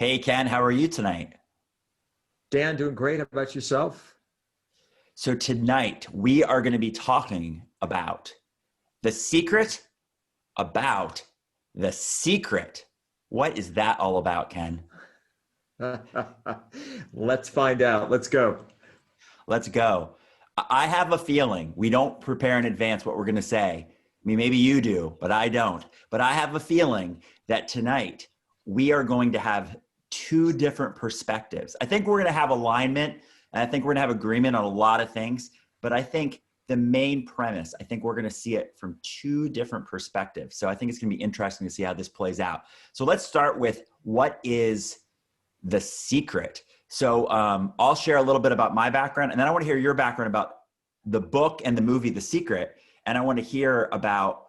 Hey Ken, how are you tonight? Dan, doing great. How about yourself? So tonight we are going to be talking about the secret about the secret. What is that all about, Ken? Let's find out. Let's go. Let's go. I have a feeling we don't prepare in advance what we're going to say. I mean, maybe you do, but I don't. But I have a feeling that tonight we are going to have two different perspectives. I think we're going to have alignment and I think we're going to have agreement on a lot of things. But I think the main premise, I think we're going to see it from two different perspectives. So I think it's going to be interesting to see how this plays out. So let's start with what is the secret. So I'll share a little bit about my background, and then I want to hear your background about the book and the movie, The Secret. And I want to hear about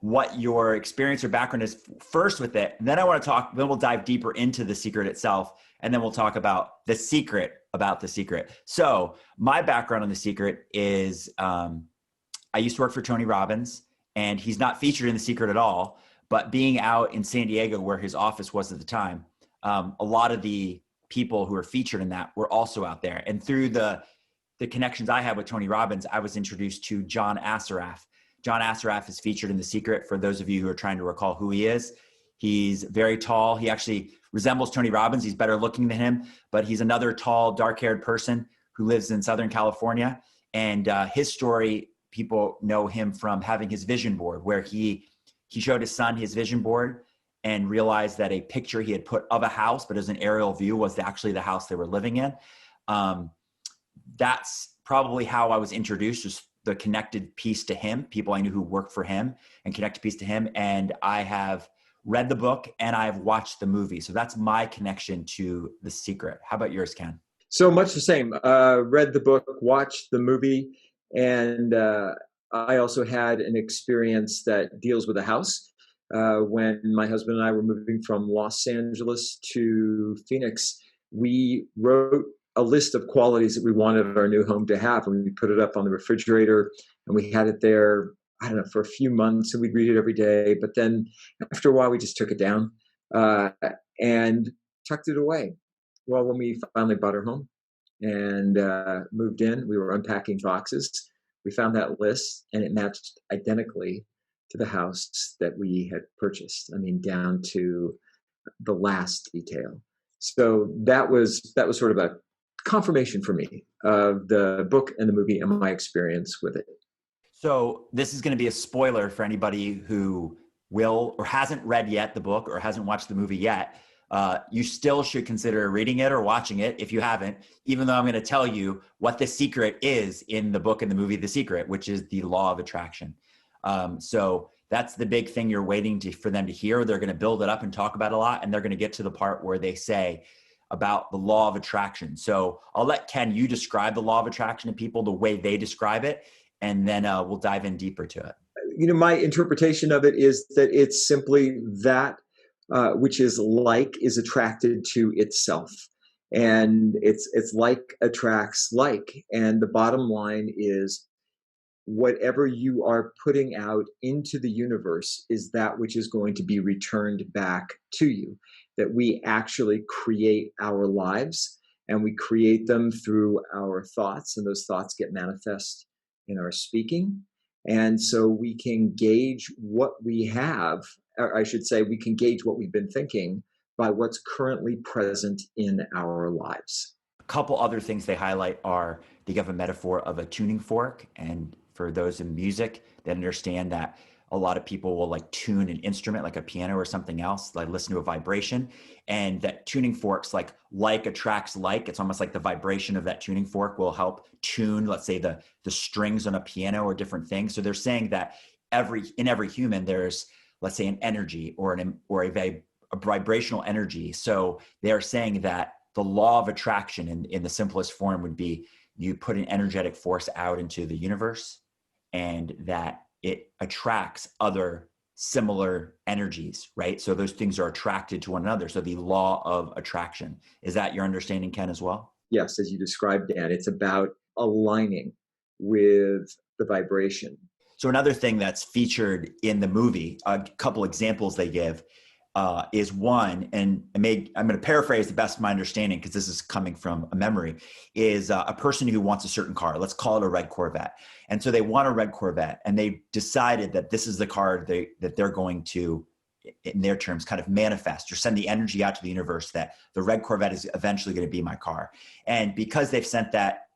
what your experience or background is first with it. And then I want to talk, then we'll dive deeper into The Secret itself. And then we'll talk about the secret about The Secret. So my background on The Secret is I used to work for Tony Robbins, and he's not featured in The Secret at all. But being out in San Diego, where his office was at the time, a lot of the people who are featured in that were also out there. And through the connections I had with Tony Robbins, I was introduced to John Assaraf. John Assaraf is featured in The Secret. For those of you who are trying to recall who he is, he's very tall. He actually resembles Tony Robbins. He's better looking than him, but he's another tall, dark-haired person who lives in Southern California. And his story, people know him from having his vision board, where he showed his son his vision board and realized that a picture he had put of a house, but as an aerial view, was actually the house they were living in. That's probably how I was introduced, just the connected piece to him, people I knew who worked for him and connected piece to him. And I have read the book and I've watched the movie. So that's my connection to The Secret. How about yours, Ken? So much the same. Read the book, watched the movie, and I also had an experience that deals with a house. When my husband and I were moving from Los Angeles to Phoenix, we wrote a list of qualities that we wanted our new home to have, and we put it up on the refrigerator, and we had it there, I don't know, for a few months, and we'd read it every day. But then after a while, we just took it down and tucked it away. Well, when we finally bought our home and moved in, we were unpacking boxes. We found that list, and it matched identically to the house that we had purchased. I mean, down to the last detail. So that was sort of a confirmation for me of the book and the movie and my experience with it. So this is going to be a spoiler for anybody who will or hasn't read yet the book or hasn't watched the movie yet. You still should consider reading it or watching it if you haven't, even though I'm going to tell you what the secret is in the book and the movie, The Secret, which is the law of attraction. So that's the big thing you're waiting for them to hear. They're going to build it up and talk about it a lot, and they're going to get to the part where they say about the law of attraction. So I'll let Ken, you describe the law of attraction to people the way they describe it, and then we'll dive in deeper to it. My interpretation of it is that it's simply that which is like is attracted to itself, and it's like attracts like. And the bottom line is, whatever you are putting out into the universe is that which is going to be returned back to you. That we actually create our lives, and we create them through our thoughts, and those thoughts get manifest in our speaking. And so we can gauge what we have, or I should say, we can gauge what we've been thinking by what's currently present in our lives. A couple other things they highlight are they give a metaphor of a tuning fork. And for those in music that understand that a lot of people will like tune an instrument like a piano or something else, like listen to a vibration, and that tuning forks like attracts like. It's almost like the vibration of that tuning fork will help tune, let's say, the strings on a piano or different things. So they're saying that in every human there's, let's say, an energy or a vibrational energy. So they're saying that the law of attraction in the simplest form would be you put an energetic force out into the universe, and that it attracts other similar energies, right? So those things are attracted to one another. So the law of attraction. Is that your understanding, Ken, as well? Yes, as you described, Dan, it's about aligning with the vibration. So another thing that's featured in the movie, a couple examples they give, is one, and I'm going to paraphrase the best of my understanding because this is coming from a memory, is a person who wants a certain car. Let's call it a red Corvette. And so they want a red Corvette, and they decided that this is the car that they're going to, in their terms, kind of manifest or send the energy out to the universe that the red Corvette is eventually going to be my car. And because they've sent that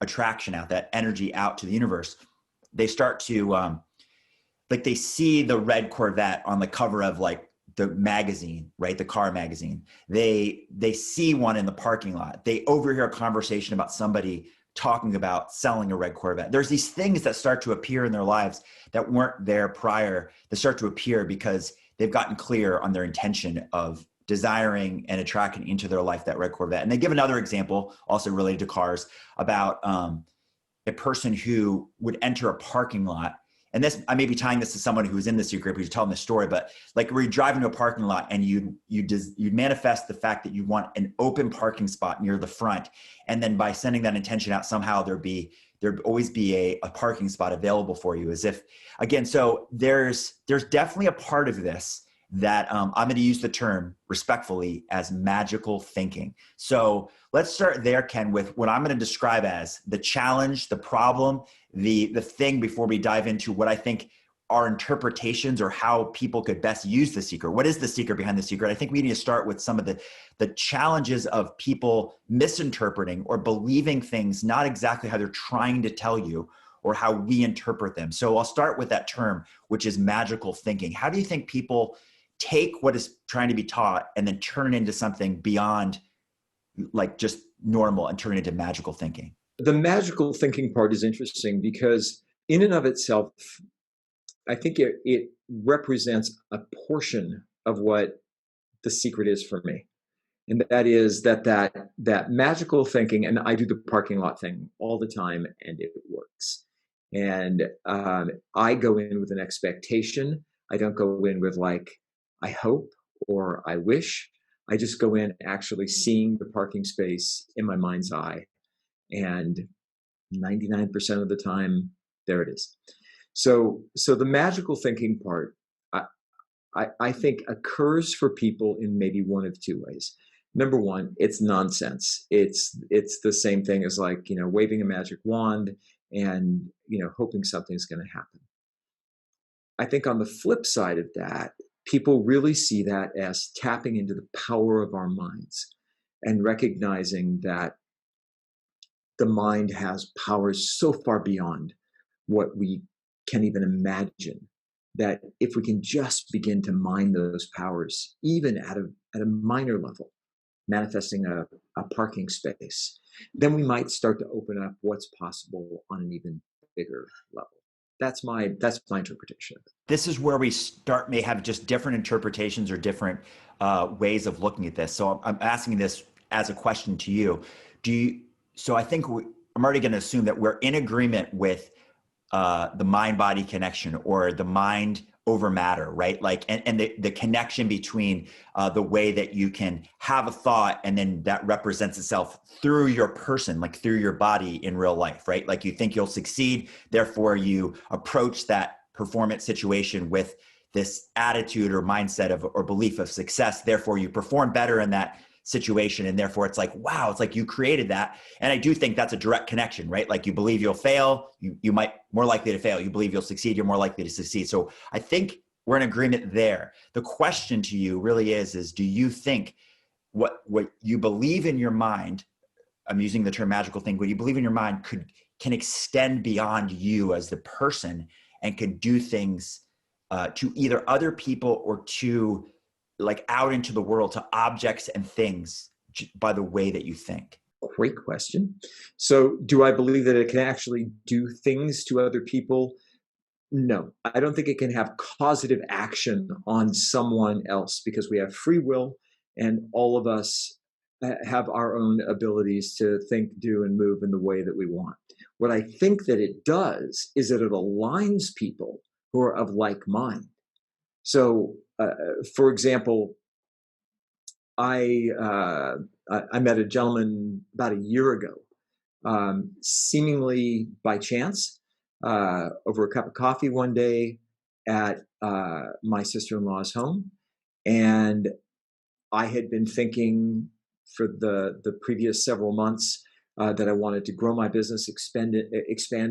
attraction out, that energy out to the universe, they start to, like they see the red Corvette on the cover of like the magazine, right? The car magazine. They see one in the parking lot. They overhear a conversation about somebody talking about selling a red Corvette. There's these things that start to appear in their lives that weren't there prior, that start to appear because they've gotten clear on their intention of desiring and attracting into their life that red Corvette. And they give another example, also related to cars, about a person who would enter a parking lot. And this, I may be tying this to someone who's in the secret group who's telling this story, but like where you drive into a parking lot and you manifest the fact that you want an open parking spot near the front. And then by sending that intention out, somehow there'd always be a parking spot available for you, as if, again, so there's definitely a part of this that I'm going to use the term respectfully as magical thinking. So let's start there, Ken, with what I'm going to describe as the challenge, the problem, the thing, before we dive into what I think are interpretations or how people could best use the secret. What is the secret behind the secret? I think we need to start with some of the challenges of people misinterpreting or believing things not exactly how they're trying to tell you or how we interpret them. So I'll start with that term, which is magical thinking. How do you think people take what is trying to be taught and then turn it into something beyond like just normal and turn it into magical thinking? The magical thinking part is interesting because in and of itself, I think it represents a portion of what the secret is for me. And that is that magical thinking, and I do the parking lot thing all the time, and it works. And I go in with an expectation. I don't go in with like, I hope or I wish. I just go in actually seeing the parking space in my mind's eye. And 99% of the time, there it is. So the magical thinking part, I think occurs for people in maybe one of two ways. Number one, it's nonsense. It's the same thing as like, waving a magic wand and, hoping something's going to happen. I think on the flip side of that, people really see that as tapping into the power of our minds and recognizing that the mind has powers so far beyond what we can even imagine, that if we can just begin to mine those powers, even at a minor level, manifesting a parking space, then we might start to open up what's possible on an even bigger level. That's my interpretation of it. This is where we may have just different interpretations or different ways of looking at this. So I'm asking this as a question to you. So I think I'm already going to assume that we're in agreement with the mind-body connection, or the mind over matter, right? Like, and the connection between the way that you can have a thought and then that represents itself through your person, like through your body in real life, right? Like you think you'll succeed, therefore you approach that performance situation with this attitude or mindset of, or belief of success. Therefore you perform better in that situation. And therefore it's like, wow, it's like you created that. And I do think that's a direct connection, right? Like you believe you'll fail, you might more likely to fail. You believe you'll succeed, you're more likely to succeed. So I think we're in agreement there. The question to you really is do you think what you believe in your mind, I'm using the term magical thing, what you believe in your mind can extend beyond you as the person and can do things to either other people or to like out into the world, to objects and things by the way that you think? Great question. So do I believe that it can actually do things to other people? No, I don't think it can have causative action on someone else, because we have free will and all of us have our own abilities to think, do, and move in the way that we want. What I think that it does is that it aligns people who are of like mind. So, for example, I met a gentleman about a year ago, seemingly by chance, over a cup of coffee one day at my sister-in-law's home. And I had been thinking for the previous several months that I wanted to grow my business, expand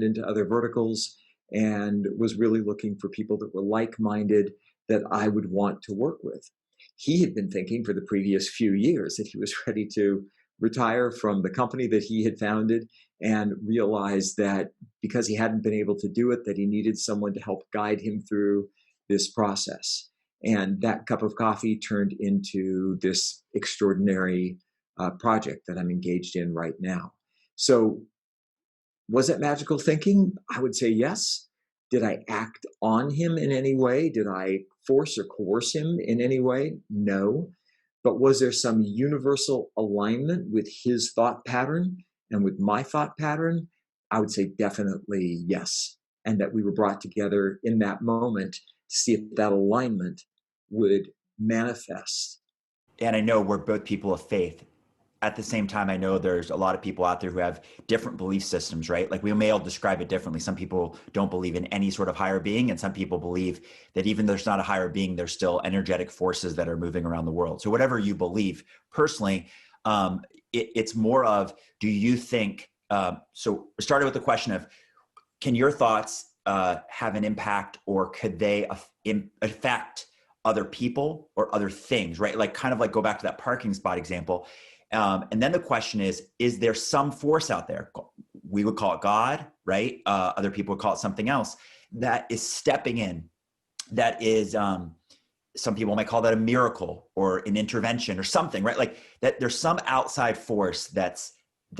into other verticals, and was really looking for people that were like-minded that I would want to work with. He had been thinking for the previous few years that he was ready to retire from the company that he had founded, and realized that because he hadn't been able to do it, that he needed someone to help guide him through this process. And that cup of coffee turned into this extraordinary project that I'm engaged in right now. So, was it magical thinking? I would say yes. Did I act on him in any way? Did I force or coerce him in any way? No. But was there some universal alignment with his thought pattern and with my thought pattern? I would say definitely yes. And that we were brought together in that moment to see if that alignment would manifest. And I know we're both people of faith. At the same time, I know there's a lot of people out there who have different belief systems, right? Like we may all describe it differently. Some people don't believe in any sort of higher being, and some people believe that even though there's not a higher being, there's still energetic forces that are moving around the world. So whatever you believe, personally, it's more of, do you think, so we started with the question of, can your thoughts have an impact, or could they affect other people or other things, right? Like kind of like go back to that parking spot example. And then the question is there some force out there? We would call it God, right? Other people would call it something else that is stepping in. That is, some people might call that a miracle or an intervention or something, right? Like that there's some outside force that's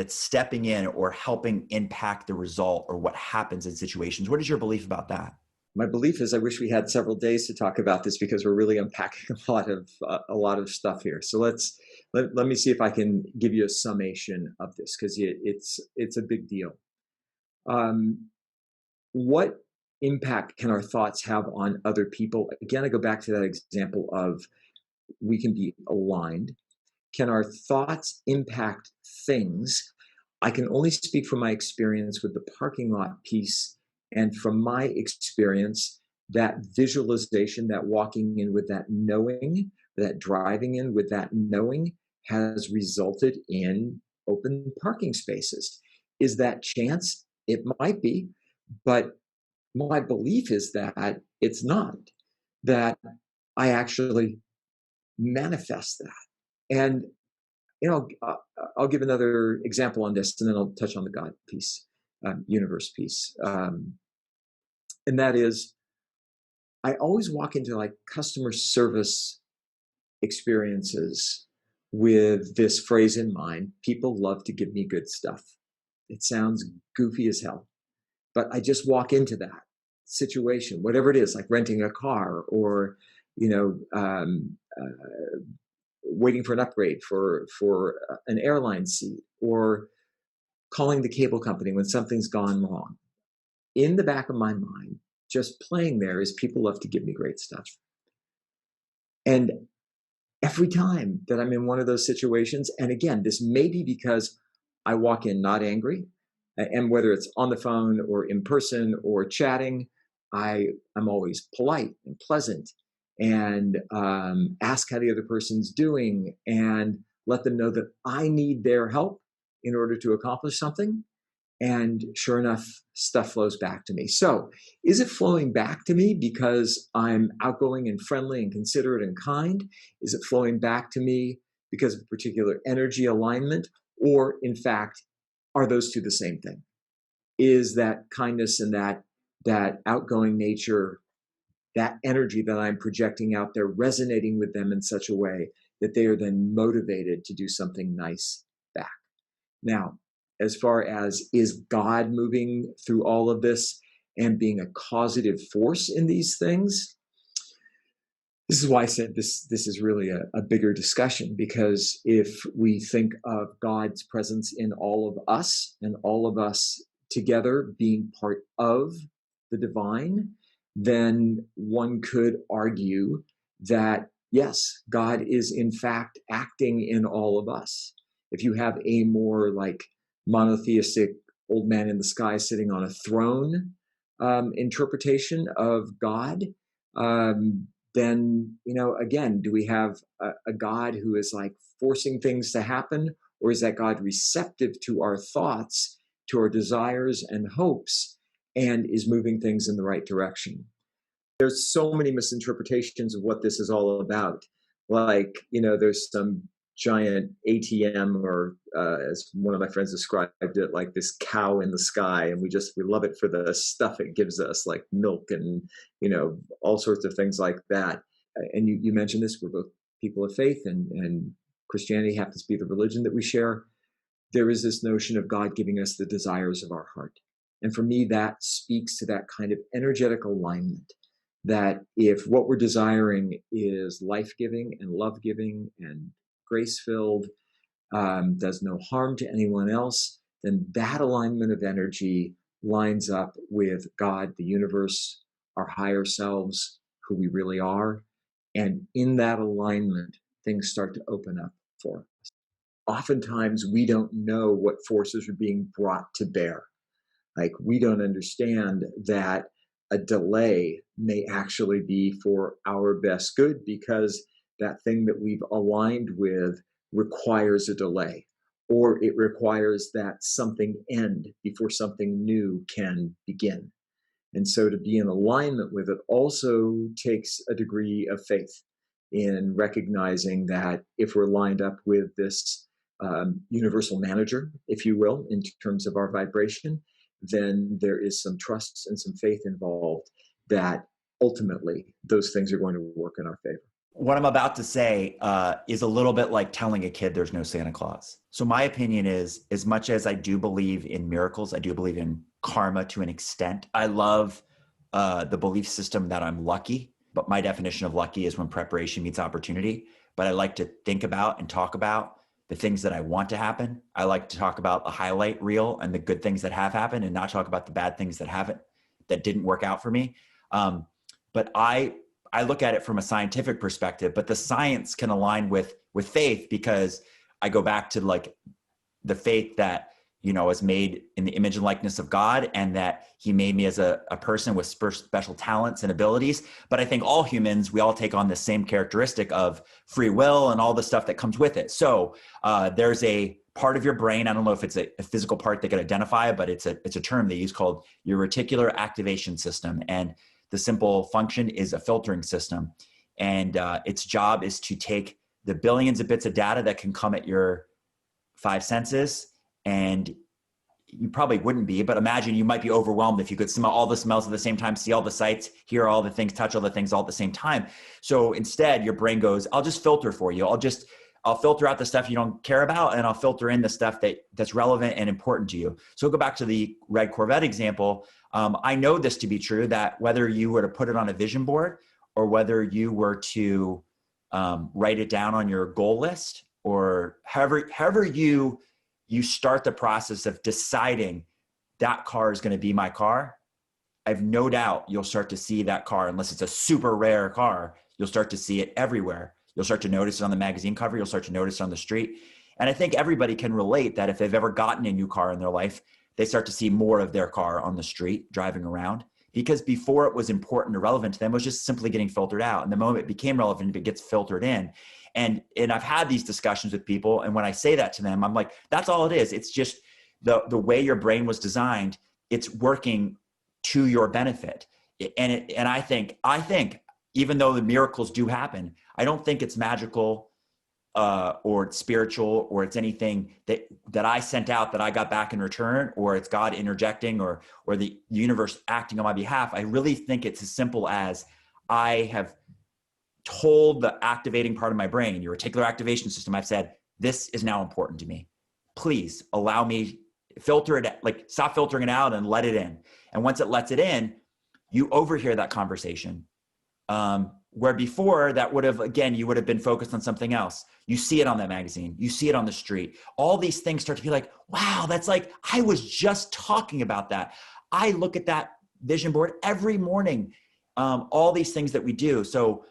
stepping in or helping impact the result or what happens in situations. What is your belief about that? My belief is I wish we had several days to talk about this because we're really unpacking a lot of stuff here. So let me see if I can give you a summation of this because it's a big deal. What impact can our thoughts have on other people? Again, I go back to that example of we can be aligned. Can our thoughts impact things? I can only speak from my experience with the parking lot piece, and from my experience, that visualization, that walking in with that knowing, that driving in with that knowing has resulted in open parking spaces. Is that chance? It might be, but my belief is that it's not, that I actually manifest that. And I'll give another example on this, and then I'll touch on the God piece, universe piece, and that is, I always walk into like customer service experiences with this phrase in mind: people love to give me good stuff. It sounds goofy as hell, but I just walk into that situation, whatever it is, like renting a car or waiting for an upgrade for an airline seat, or calling the cable company when something's gone wrong. In the back of my mind, just playing there is people love to give me great stuff. And every time that I'm in one of those situations, and again, this may be because I walk in not angry, and whether it's on the phone or in person or chatting, I'm always polite and pleasant, and ask how the other person's doing and let them know that I need their help in order to accomplish something. And sure enough, stuff flows back to me. So is it flowing back to me because I'm outgoing and friendly and considerate and kind? Is it flowing back to me because of a particular energy alignment? Or in fact, are those two the same thing? Is that kindness and that outgoing nature, that energy that I'm projecting out there, resonating with them in such a way that they are then motivated to do something nice back? Now, as far as is God moving through all of this and being a causative force in these things, this is why I said this is really a bigger discussion, because if we think of God's presence in all of us and all of us together being part of the divine, then one could argue that, yes, God is in fact acting in all of us. If you have a more like monotheistic old man in the sky sitting on a throne interpretation of God, then, again, do we have a God who is like forcing things to happen? Or is that God receptive to our thoughts, to our desires and hopes, and is moving things in the right direction? There's so many misinterpretations of what this is all about. Like, there's some giant ATM, or as one of my friends described it, like this cow in the sky, and we love it for the stuff it gives us, like milk and all sorts of things like that. And you mentioned this, we're both people of faith, and Christianity happens to be the religion that we share. There is this notion of God giving us the desires of our heart. And for me, that speaks to that kind of energetic alignment, that if what we're desiring is life-giving and love-giving and grace-filled, does no harm to anyone else, then that alignment of energy lines up with God, the universe, our higher selves, who we really are. And in that alignment, things start to open up for us. Oftentimes, we don't know what forces are being brought to bear. Like, we don't understand that a delay may actually be for our best good, because that thing that we've aligned with requires a delay, or it requires that something end before something new can begin. And so to be in alignment with it also takes a degree of faith in recognizing that if we're lined up with this universal manager, if you will, in terms of our vibration, then there is some trust and some faith involved that ultimately those things are going to work in our favor. What I'm about to say is a little bit like telling a kid there's no Santa Claus. So my opinion is, as much as I do believe in miracles, I do believe in karma to an extent. I love the belief system that I'm lucky, but my definition of lucky is when preparation meets opportunity. But I like to think about and talk about the things that I want to happen. I like to talk about the highlight reel and the good things that have happened, and not talk about the bad things that didn't work out for me. But I look at it from a scientific perspective, but the science can align with faith, because I go back to like the faith that, is made in the image and likeness of God, and that he made me as a person with special talents and abilities. But I think all humans, we all take on the same characteristic of free will and all the stuff that comes with it. So there's a part of your brain, I don't know if it's a physical part they could identify, but it's a term they use called your reticular activation system. And the simple function is a filtering system. And its job is to take the billions of bits of data that can come at your five senses. And you probably wouldn't be, but imagine you might be overwhelmed if you could smell all the smells at the same time, see all the sights, hear all the things, touch all the things all at the same time. So instead, your brain goes, I'll just filter for you. I'll filter out the stuff you don't care about, and I'll filter in the stuff that's relevant and important to you. So we'll go back to the red Corvette example. I know this to be true, that whether you were to put it on a vision board, or whether you were to write it down on your goal list, or however you start the process of deciding that car is going to be my car, I have no doubt you'll start to see that car, unless it's a super rare car, you'll start to see it everywhere. You'll start to notice it on the magazine cover. You'll start to notice it on the street. And I think everybody can relate that if they've ever gotten a new car in their life, they start to see more of their car on the street driving around, because before it was important or relevant to them, it was just simply getting filtered out. And the moment it became relevant, it gets filtered in. And I've had these discussions with people, and when I say that to them, I'm like, that's all it is. It's just the way your brain was designed. It's working to your benefit. And I think even though the miracles do happen, I don't think it's magical or it's spiritual, or it's anything that I sent out that I got back in return, or it's God interjecting, or the universe acting on my behalf. I really think it's as simple as I have told the activating part of my brain, your reticular activation system, I've said, this is now important to me. Please allow me, filter it, like stop filtering it out and let it in. And once it lets it in, you overhear that conversation. Where before that would have, again, you would have been focused on something else. You see it on that magazine, you see it on the street. All these things start to be like, wow, that's like, I was just talking about that. I look at that vision board every morning. All these things that we do. So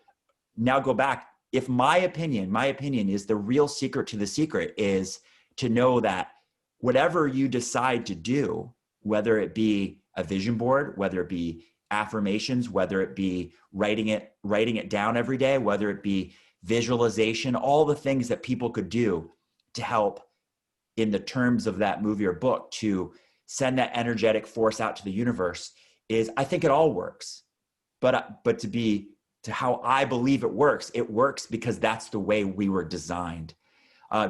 now go back. If my opinion is the real secret to the secret is to know that whatever you decide to do, whether it be a vision board, whether it be affirmations, whether it be writing it down every day, whether it be visualization, all the things that people could do to help in the terms of that movie or book to send that energetic force out to the universe, is I think it all works. But to how I believe it works because that's the way we were designed.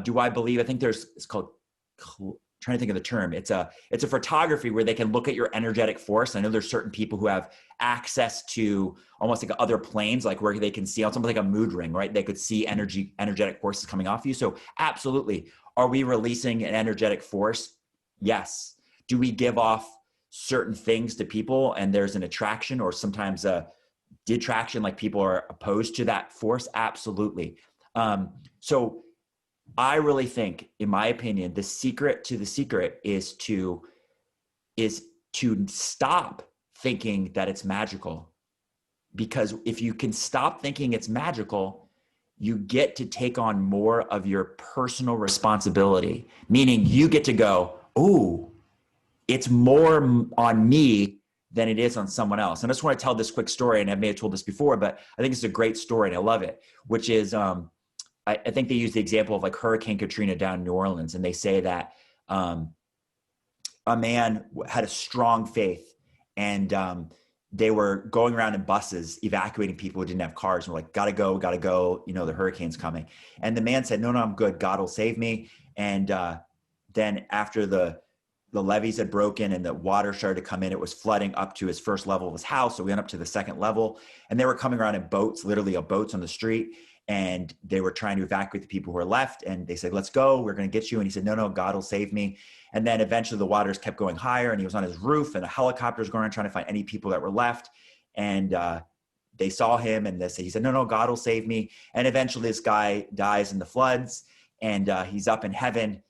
Do I believe? I think it's called, trying to think of the term. It's a photography where they can look at your energetic force. I know there's certain people who have access to almost like other planes, like where they can see on something like a mood ring, right? They could see energetic forces coming off you. So absolutely. Are we releasing an energetic force? Yes. Do we give off certain things to people and there's an attraction or sometimes a detraction, like people are opposed to that force? Absolutely. So I really think, in my opinion, the secret to the secret is to stop thinking that it's magical. Because if you can stop thinking it's magical, you get to take on more of your personal responsibility, meaning you get to go, oh, it's more on me than it is on someone else. And I just want to tell this quick story, and I may have told this before, but I think it's a great story and I love it, which is, I think they use the example of like Hurricane Katrina down in New Orleans. And they say that a man had a strong faith and they were going around in buses, evacuating people who didn't have cars. And were like, gotta go, you know, the hurricane's coming. And the man said, no, I'm good. God will save me. And then after the levees had broken and the water started to come in, it was flooding up to his first level of his house. So we went up to the second level and they were coming around in boats, literally boats on the street. And they were trying to evacuate the people who were left. And they said, let's go, we're going to get you. And he said, no, God will save me. And then eventually the waters kept going higher and he was on his roof and a helicopter was going around trying to find any people that were left. And they saw him and he said, no, God will save me. And eventually this guy dies in the floods and he's up in heaven.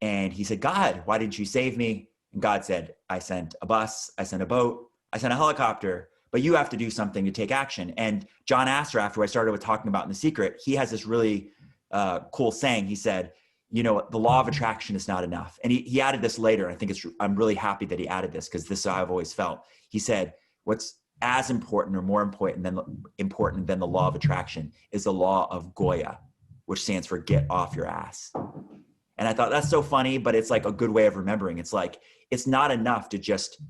And he said, God, why didn't you save me? And God said, I sent a bus, I sent a boat, I sent a helicopter, but you have to do something to take action. And John Astor, after I started with talking about in The Secret, he has this really cool saying. He said, you know, the law of attraction is not enough. And he added this later. I think I'm really happy that he added this because this is how I've always felt. He said, what's as important or more important than the law of attraction is the law of Goya, which stands for get off your ass. And I thought that's so funny, but it's like a good way of remembering. It's like, it's not enough to just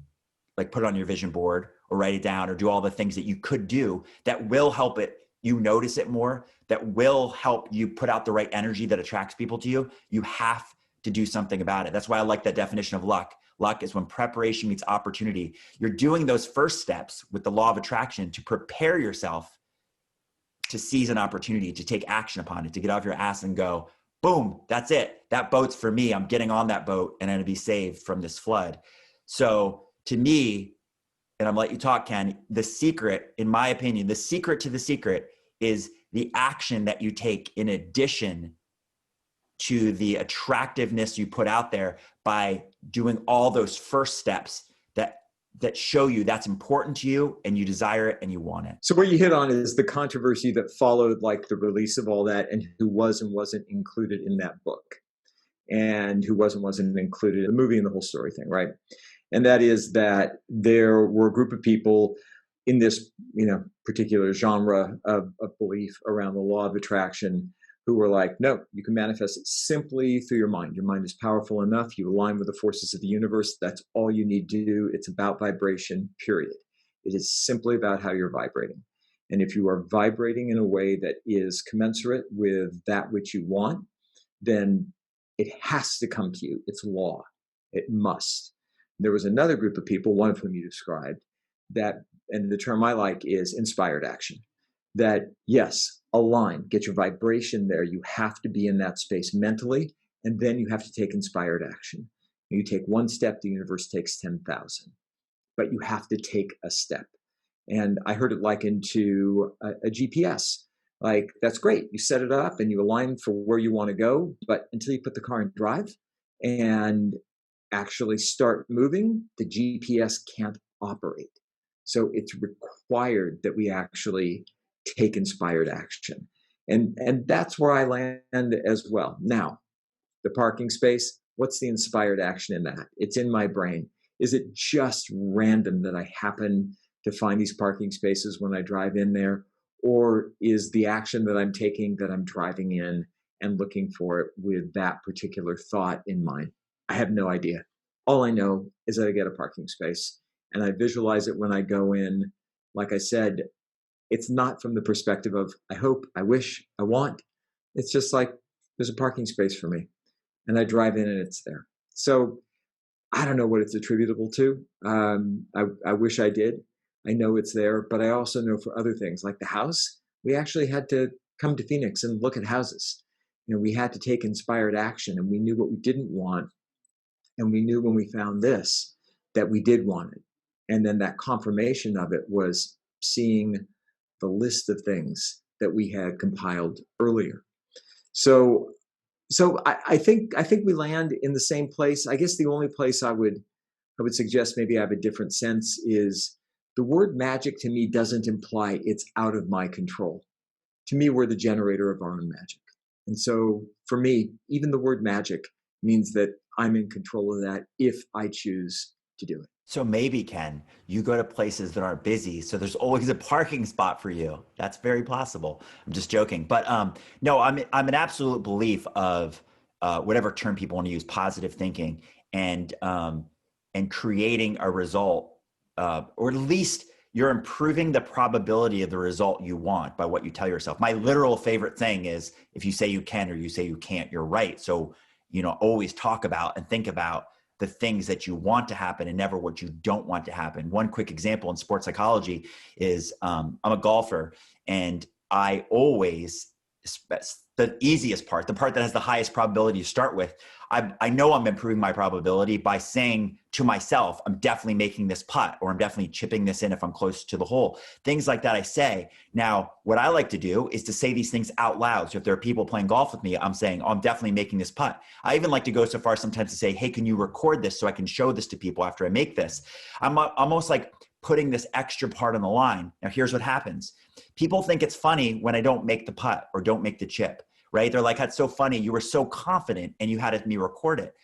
like put it on your vision board or write it down or do all the things that you could do that will help you notice it more, that will help you put out the right energy that attracts people to you. You have to do something about it. That's why I like that definition of luck. Luck is when preparation meets opportunity. You're doing those first steps with the law of attraction to prepare yourself to seize an opportunity, to take action upon it, to get off your ass and go, boom, that's it. That boat's for me. I'm getting on that boat and I'm going to be saved from this flood. So to me, and I'm going to let you talk, Ken, the secret, in my opinion, the secret to the secret is the action that you take in addition to the attractiveness you put out there by doing all those first steps that show you that's important to you and you desire it and you want it. So what you hit on is the controversy that followed like the release of all that and who was and wasn't included in that book and who wasn't included in the movie and the whole story thing, right? And that is that there were a group of people in this, particular genre of belief around the law of attraction who were like, no, you can manifest it simply through your mind. Your mind is powerful enough. You align with the forces of the universe. That's all you need to do. It's about vibration, period. It is simply about how you're vibrating. And if you are vibrating in a way that is commensurate with that which you want, then it has to come to you. It's law. It must. There was another group of people, one of whom you described, that, and the term I like is inspired action. That, yes, align, get your vibration there. You have to be in that space mentally, and then you have to take inspired action. You take one step, the universe takes 10,000. But you have to take a step. And I heard it likened to a GPS. Like, that's great. You set it up and you align for where you want to go, but until you put the car in drive and actually start moving, the GPS can't operate. So it's required that we actually take inspired action. And that's where I land as well. Now, the parking space, what's the inspired action in that? It's in my brain. Is it just random that I happen to find these parking spaces when I drive in there? Or is the action that I'm taking that I'm driving in and looking for it with that particular thought in mind? I have no idea. All I know is that I get a parking space and I visualize it when I go in. Like I said, it's not from the perspective of, I hope, I wish, I want. It's just like, there's a parking space for me. And I drive in and it's there. So I don't know what it's attributable to. I wish I did. I know it's there, but I also know for other things like the house, we actually had to come to Phoenix and look at houses. We had to take inspired action, and we knew what we didn't want. And we knew when we found this that we did want it. And then that confirmation of it was seeing the list of things that we had compiled earlier. So I think we land in the same place. I guess the only place I would suggest maybe I have a different sense is the word magic to me doesn't imply it's out of my control. To me, we're the generator of our own magic. And so for me, even the word magic means that I'm in control of that if I choose to do it. So maybe, Ken, you go to places that aren't busy, so there's always a parking spot for you. That's very possible. I'm just joking, but no, I'm an absolute belief of whatever term people want to use, positive thinking, and creating a result, or at least you're improving the probability of the result you want by what you tell yourself. My literal favorite thing is if you say you can or you say you can't, you're right. So always talk about and think about the things that you want to happen and never what you don't want to happen. One quick example in sports psychology is I'm a golfer, and I always, the easiest part, the part that has the highest probability to start with, I know I'm improving my probability by saying to myself, I'm definitely making this putt, or I'm definitely chipping this in if I'm close to the hole. Things like that I say. Now, what I like to do is to say these things out loud. So if there are people playing golf with me, I'm saying, oh, I'm definitely making this putt. I even like to go so far sometimes to say, hey, can you record this so I can show this to people after I make this? I'm almost like putting this extra part on the line. Now, here's what happens. People think it's funny when I don't make the putt or don't make the chip, right? They're like, that's so funny. You were so confident and you had me record it.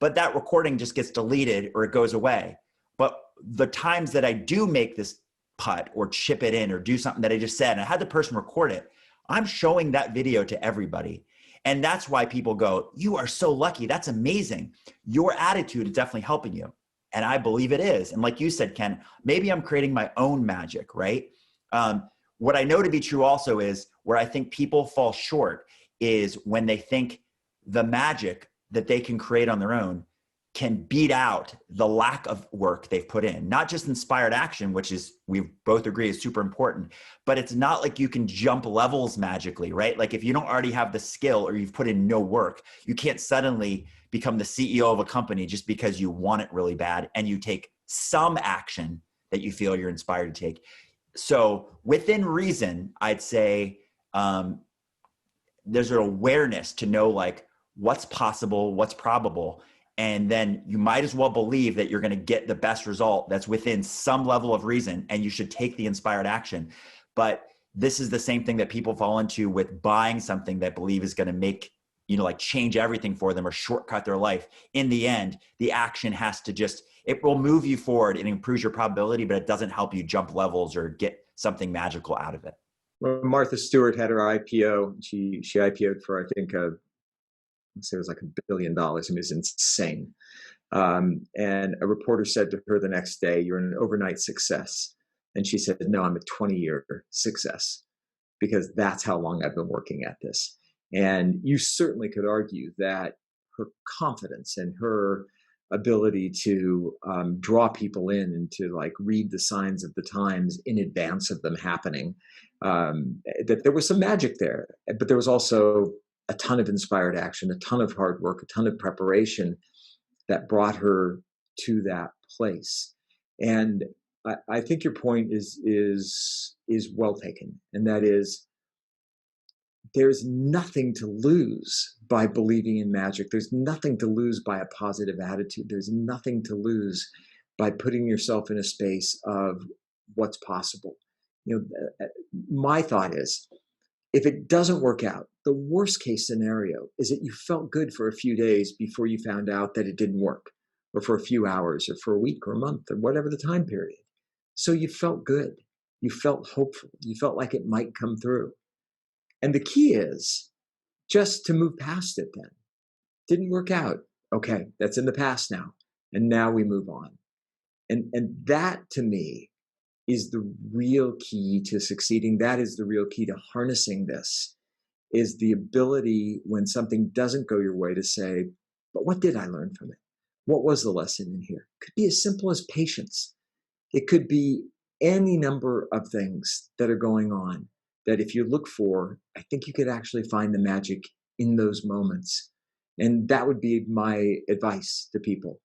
But that recording just gets deleted or it goes away. But the times that I do make this putt or chip it in or do something that I just said, and I had the person record it, I'm showing that video to everybody. And that's why people go, you are so lucky. That's amazing. Your attitude is definitely helping you. And I believe it is. And like you said, Ken, maybe I'm creating my own magic, right? What I know to be true also is where I think people fall short is when they think the magic that they can create on their own can beat out the lack of work they've put in. Not just inspired action, which is, we both agree is super important, but it's not like you can jump levels magically, right? Like if you don't already have the skill or you've put in no work, you can't suddenly become the CEO of a company just because you want it really bad and you take some action that you feel you're inspired to take. So within reason, I'd say there's an awareness to know like what's possible, what's probable. And then you might as well believe that you're going to get the best result that's within some level of reason, and you should take the inspired action. But this is the same thing that people fall into with buying something that believe is going to make, like change everything for them or shortcut their life. In the end, the action has to it will move you forward and improves your probability, but it doesn't help you jump levels or get something magical out of it. Well, Martha Stewart had her IPO. She IPO'd for, I think, let's say it was like $1 billion. I mean, it's insane. And a reporter said to her the next day, "You're an overnight success." And she said, "No, I'm a 20-year success, because that's how long I've been working at this." And you certainly could argue that her confidence and her ability to draw people in and to like read the signs of the times in advance of them happening, that there was some magic there, but there was also a ton of inspired action, a ton of hard work, a ton of preparation that brought her to that place. And I think your point is well taken, and that is, there's nothing to lose by believing in magic. There's nothing to lose by a positive attitude. There's nothing to lose by putting yourself in a space of what's possible. My thought is, if it doesn't work out, the worst case scenario is that you felt good for a few days before you found out that it didn't work, or for a few hours, or for a week or a month, or whatever the time period. So you felt good. You felt hopeful. You felt like it might come through. And the key is just to move past it then. Didn't work out. Okay, that's in the past now. And now we move on. And that to me is the real key to succeeding. That is the real key to harnessing this, is the ability when something doesn't go your way to say, but what did I learn from it? What was the lesson in here? It could be as simple as patience. It could be any number of things that are going on that if you look for, I think you could actually find the magic in those moments. And that would be my advice to people,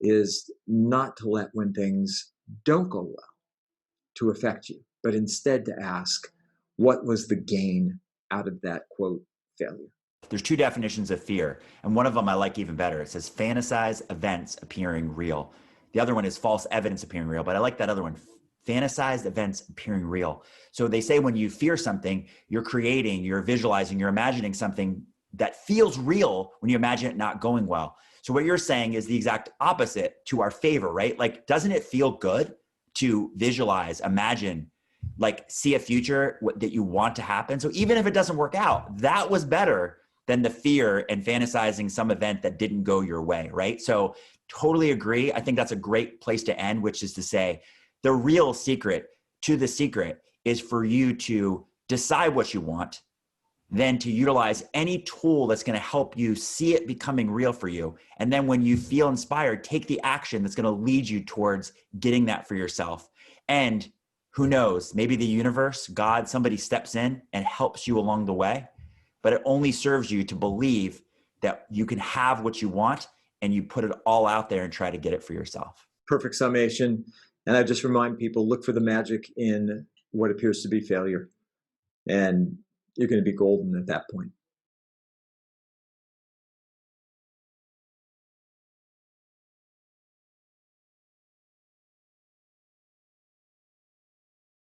is not to let when things don't go well to affect you, but instead to ask, what was the gain out of that quote failure? There's two definitions of fear, and one of them I like even better. It says fantasize events appearing real. The other one is false evidence appearing real, but I like that other one, fantasized events appearing real. So they say when you fear something, you're creating, you're visualizing, you're imagining something that feels real when you imagine it not going well. So what you're saying is the exact opposite to our favor, right? Like, doesn't it feel good to visualize, imagine, like see a future that you want to happen? So even if it doesn't work out, that was better than the fear and fantasizing some event that didn't go your way, right? So totally agree. I think that's a great place to end, which is to say the real secret to the secret is for you to decide what you want, then to utilize any tool that's going to help you see it becoming real for you. And then when you feel inspired, take the action that's going to lead you towards getting that for yourself. And who knows, maybe the universe, God, somebody steps in and helps you along the way, but it only serves you to believe that you can have what you want and you put it all out there and try to get it for yourself. Perfect summation. And I just remind people, look for the magic in what appears to be failure. And you're going to be golden at that point.